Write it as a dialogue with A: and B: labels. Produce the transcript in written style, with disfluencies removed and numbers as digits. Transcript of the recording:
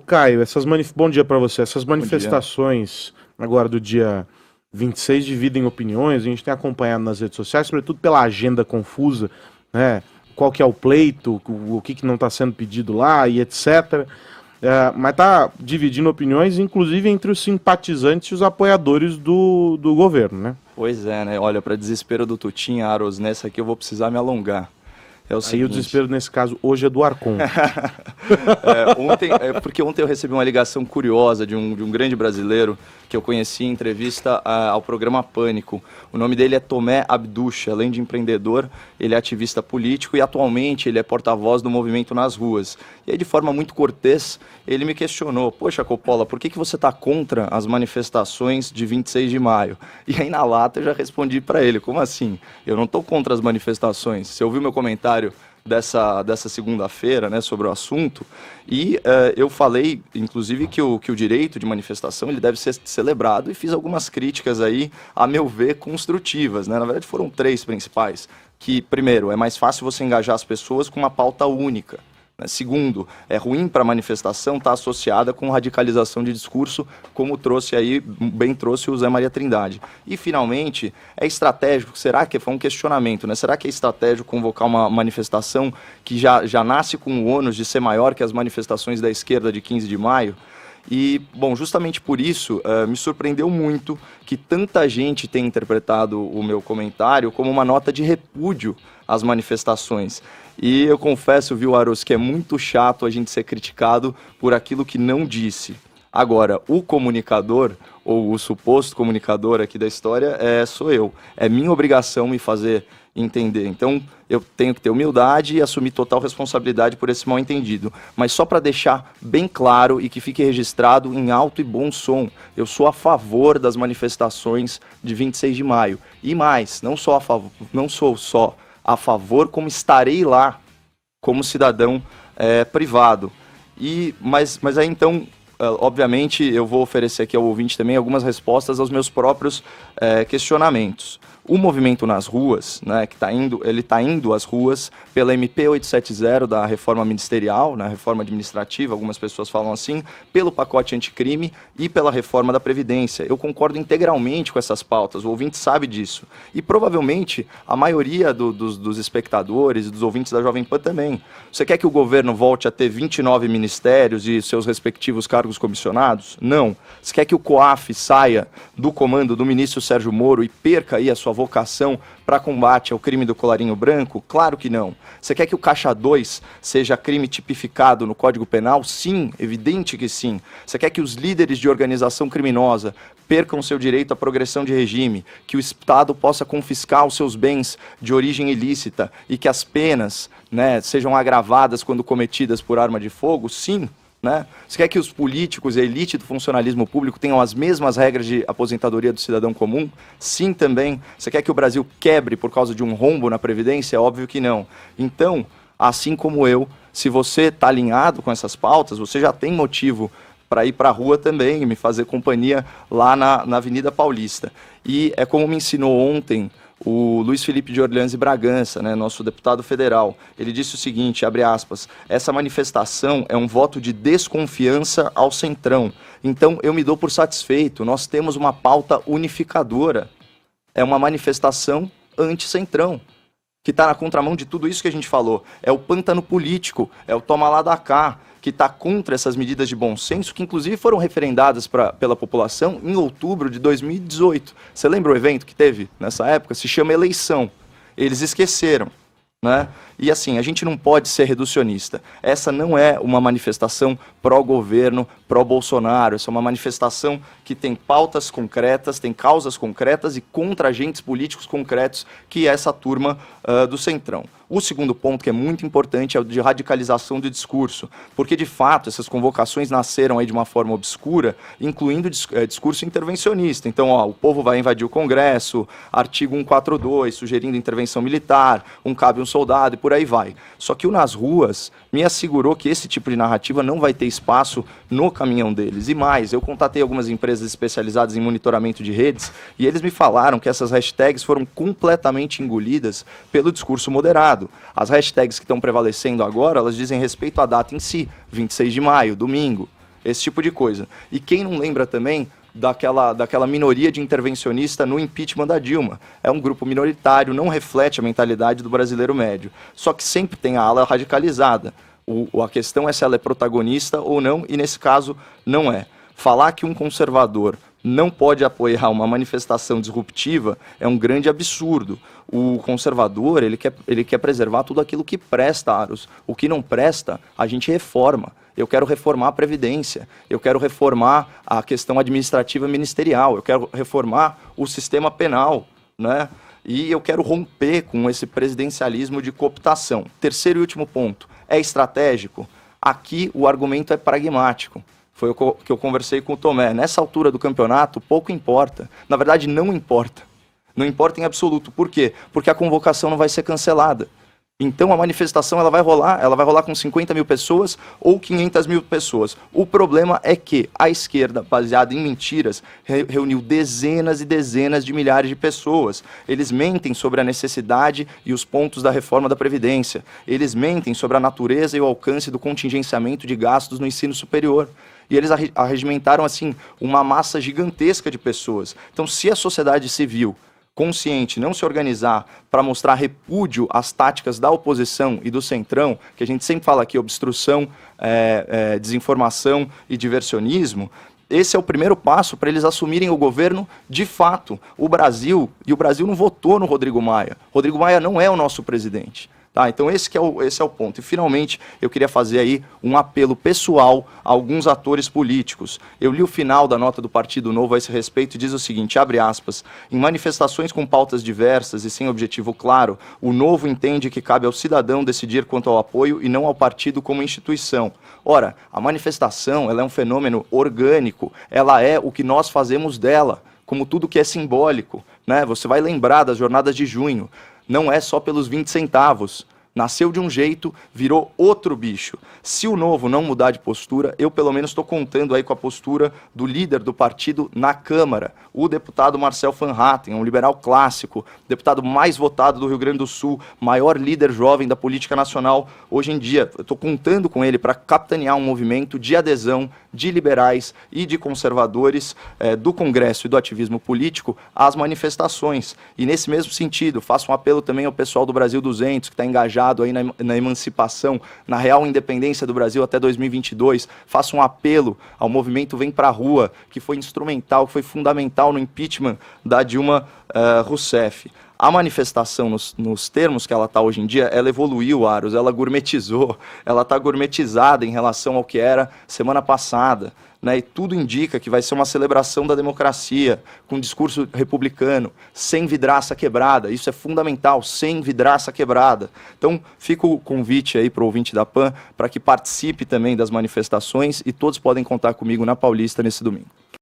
A: Caio, bom dia para você. Essas
B: Bom dia.
A: manifestações agora do dia 26 dividem opiniões, a gente tem acompanhado nas redes sociais, sobretudo pela agenda confusa, né? Qual que é o pleito, o que não está sendo pedido lá e etc. Mas está dividindo opiniões, inclusive entre os simpatizantes e os apoiadores do governo, né?
B: Pois é, né? Olha, para desespero do Tutinha, Aros, nessa aqui eu vou precisar me alongar. É o
A: Aí
B: seguinte...
A: o desespero nesse caso hoje é do Arcon.
B: Porque ontem eu recebi uma ligação curiosa de um grande brasileiro que eu conheci em entrevista ao programa Pânico. O nome dele é Tomé Abduch, além de empreendedor, ele é ativista político e atualmente ele é porta-voz do movimento nas ruas. E aí, de forma muito cortês, ele me questionou: poxa, Coppola, por que você está contra as manifestações de 26 de maio? E aí, na lata, eu já respondi para ele: como assim? Eu não estou contra as manifestações. Você ouviu meu comentário dessa segunda-feira, né, sobre o assunto, e eu falei, inclusive, que o direito de manifestação ele deve ser celebrado, e fiz algumas críticas aí, a meu ver, construtivas, né? Na verdade, foram 3 principais, que, primeiro, é mais fácil você engajar as pessoas com uma pauta única. Segundo, é ruim para a manifestação estar associada com radicalização de discurso, como bem trouxe o Zé Maria Trindade. E, finalmente, é estratégico, foi um questionamento, né? Será que é estratégico convocar uma manifestação que já nasce com o ônus de ser maior que as manifestações da esquerda de 15 de maio? E, bom, justamente por isso, me surpreendeu muito que tanta gente tenha interpretado o meu comentário como uma nota de repúdio às manifestações. E eu confesso, viu, Aros, que é muito chato a gente ser criticado por aquilo que não disse. Agora, o comunicador, ou o suposto comunicador aqui da história, sou eu. É minha obrigação me fazer entender. Então, eu tenho que ter humildade e assumir total responsabilidade por esse mal-entendido. Mas só para deixar bem claro e que fique registrado em alto e bom som, eu sou a favor das manifestações de 26 de maio. E mais, não sou só a favor, como estarei lá como cidadão privado. Mas aí então, obviamente, eu vou oferecer aqui ao ouvinte também algumas respostas aos meus próprios questionamentos. O movimento nas ruas, né, ele está indo às ruas pela MP 870 da reforma ministerial, né, reforma administrativa, algumas pessoas falam assim, pelo pacote anticrime e pela reforma da Previdência. Eu concordo integralmente com essas pautas, o ouvinte sabe disso. E provavelmente a maioria dos espectadores e dos ouvintes da Jovem Pan também. Você quer que o governo volte a ter 29 ministérios e seus respectivos cargos comissionados? Não. Você quer que o COAF saia do comando do ministro Sérgio Moro e perca aí a sua vocação para combate ao crime do colarinho branco? Claro que não. Você quer que o Caixa 2 seja crime tipificado no Código Penal? Sim, evidente que sim. Você quer que os líderes de organização criminosa percam seu direito à progressão de regime, que o Estado possa confiscar os seus bens de origem ilícita e que as penas, né, sejam agravadas quando cometidas por arma de fogo? Sim. Né? Você quer que os políticos e a elite do funcionalismo público tenham as mesmas regras de aposentadoria do cidadão comum? Sim, também. Você quer que o Brasil quebre por causa de um rombo na Previdência? Óbvio que não. Então, assim como eu, se você está alinhado com essas pautas, você já tem motivo para ir para a rua também e me fazer companhia lá na Avenida Paulista. E é como me ensinou ontem o Luiz Felipe de Orleans e Bragança, né, nosso deputado federal. Ele disse o seguinte, abre aspas, essa manifestação é um voto de desconfiança ao Centrão. Então eu me dou por satisfeito, nós temos uma pauta unificadora. É uma manifestação anti-Centrão, que está na contramão de tudo isso que a gente falou. É o pântano político, é o toma lá da cá, que está contra essas medidas de bom senso, que inclusive foram referendadas pela população em outubro de 2018. Você lembra o evento que teve nessa época? Se chama eleição. Eles esqueceram, né? E assim, a gente não pode ser reducionista. Essa não é uma manifestação pró-governo, pró-Bolsonaro. Essa é uma manifestação que tem pautas concretas, tem causas concretas e contra agentes políticos concretos, que é essa turma do Centrão. O segundo ponto, que é muito importante, é o de radicalização do discurso, porque, de fato, essas convocações nasceram aí de uma forma obscura, incluindo discurso intervencionista. Então, o povo vai invadir o Congresso, artigo 142, sugerindo intervenção militar, cabe um soldado, e por aí vai. Só que o Nas Ruas me assegurou que esse tipo de narrativa não vai ter espaço no caminhão deles. E mais, eu contatei algumas empresas especializadas em monitoramento de redes, e eles me falaram que essas hashtags foram completamente engolidas pelo discurso moderado. As hashtags que estão prevalecendo agora, elas dizem respeito à data em si, 26 de maio, domingo. esse tipo de coisa. E quem não lembra também daquela minoria de intervencionista no impeachment da Dilma? É um grupo minoritário, não reflete a mentalidade do brasileiro médio. Só que sempre tem a ala radicalizada. A questão é se ela é protagonista ou não, e nesse caso não é. Falar que um conservador não pode apoiar uma manifestação disruptiva é um grande absurdo. O conservador, ele quer preservar tudo aquilo que presta, Aros. O que não presta, a gente reforma. Eu quero reformar a Previdência, eu quero reformar a questão administrativa ministerial, eu quero reformar o sistema penal, né? E eu quero romper com esse presidencialismo de cooptação. Terceiro e último ponto, é estratégico? Aqui o argumento é pragmático. Foi o que eu conversei com o Tomé. Nessa altura do campeonato, pouco importa. Na verdade, não importa. Não importa em absoluto. Por quê? Porque a convocação não vai ser cancelada. Então a manifestação ela vai rolar com 50 mil pessoas ou 500 mil pessoas. O problema é que a esquerda, baseada em mentiras, reuniu dezenas e dezenas de milhares de pessoas. Eles mentem sobre a necessidade e os pontos da reforma da Previdência. Eles mentem sobre a natureza e o alcance do contingenciamento de gastos no ensino superior. E eles arregimentaram assim uma massa gigantesca de pessoas. Então, se a sociedade civil consciente não se organizar para mostrar repúdio às táticas da oposição e do centrão, que a gente sempre fala aqui, obstrução, desinformação e diversionismo, esse é o primeiro passo para eles assumirem o governo de fato. O Brasil não votou no Rodrigo Maia. Rodrigo Maia não é o nosso presidente. Tá, então esse é o ponto. E finalmente eu queria fazer aí um apelo pessoal a alguns atores políticos. Eu li o final da nota do Partido Novo a esse respeito e diz o seguinte, abre aspas, em manifestações com pautas diversas e sem objetivo claro, o Novo entende que cabe ao cidadão decidir quanto ao apoio e não ao partido como instituição. Ora, a manifestação ela é um fenômeno orgânico, ela é o que nós fazemos dela, como tudo que é simbólico, né? Você vai lembrar das jornadas de junho. Não é só pelos 20 centavos. Nasceu de um jeito, virou outro bicho. Se o Novo não mudar de postura, eu pelo menos estou contando aí com a postura do líder do partido na Câmara, o deputado Marcel Van Hatten, um liberal clássico, deputado mais votado do Rio Grande do Sul, maior líder jovem da política nacional hoje em dia. Eu estou contando com ele para capitanear um movimento de adesão de liberais e de conservadores do Congresso e do ativismo político às manifestações. E nesse mesmo sentido, faço um apelo também ao pessoal do Brasil 200, que está engajado aí na emancipação, na real independência do Brasil até 2022, faço um apelo ao movimento Vem Pra Rua, que foi instrumental, que foi fundamental no impeachment da Dilma Rousseff. A manifestação, nos termos que ela está hoje em dia, ela evoluiu, Aros, ela gourmetizou, ela está gourmetizada em relação ao que era semana passada. Né, e tudo indica que vai ser uma celebração da democracia, com discurso republicano, sem vidraça quebrada. Isso é fundamental, sem vidraça quebrada. Então, fica o convite aí para o ouvinte da PAN, para que participe também das manifestações, e todos podem contar comigo na Paulista nesse domingo.